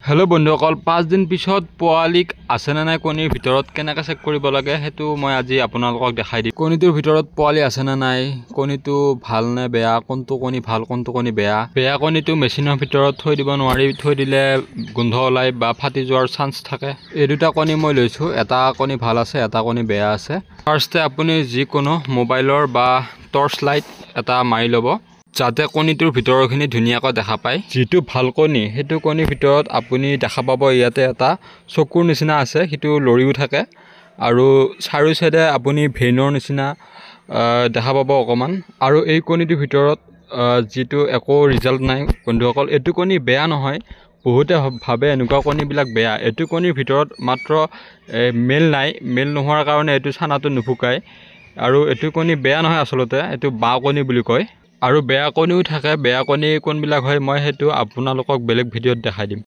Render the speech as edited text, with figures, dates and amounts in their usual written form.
Hello' বন্ধুসকল 5 দিন পিছত পোৱালিক আছে না নাই কণীৰ ভিতৰত কেনেকৈ চেক কৰিব লাগে সেইটো মই আজি আপোনালোকক দেখাই দিম। কণীটোৰ ভিতৰত পোৱালি আছে না নাই, কণীটো ভাল নে বেয়া, কোনটো কণী ভাল কোনটো কণী বেয়া। বেয়া কণীটো মেচিনৰ ভিতৰত থৈ দিব নোৱাৰি, থৈ দিলে গোন্ধ ওলাই বা ফাটি যোৱাৰ চান্স থাকে। এই দুটা কণী মই লৈছোঁ, এটা কণী ভাল আছে এটা কণী বেয়া আছে। ফাৰ্ষ্টে আপুনি যিকোনো মোবাইলৰ বা টৰ্চ লাইট এটা মাৰি ল'ব যাতে কণীটোৰ ভিতৰখিনি ধুনীয়াকৈ দেখা পায়। যিটো ভাল কণী সেইটো কণীৰ ভিতৰত আপুনি দেখা পাব ইয়াতে এটা চকুৰ নিচিনা আছে, সেইটো লৰিও থাকে আৰু চাৰিও চাইডে আপুনি ভেইনৰ নিচিনা দেখা পাব অকণমান। আৰু এই কণীটোৰ ভিতৰত যিটো একো ৰিজাল্ট নাই বন্ধুসকল, এইটো কণী বেয়া নহয়। বহুতে ভাবে এনেকুৱা কণীবিলাক বেয়া। এইটো কণীৰ ভিতৰত মাত্ৰ মেল নাই, মেল নোহোৱাৰ কাৰণে এইটো চানাটো নুফুকায় আৰু এইটো কণী বেয়া নহয় আচলতে, এইটো বাঁহ কণী বুলি কয়। আৰু বেয়া কণীও থাকে, বেয়া কণী কোনবিলাক হয় মই সেইটো আপোনালোকক বেলেগ ভিডিঅ'ত দেখাই দিম।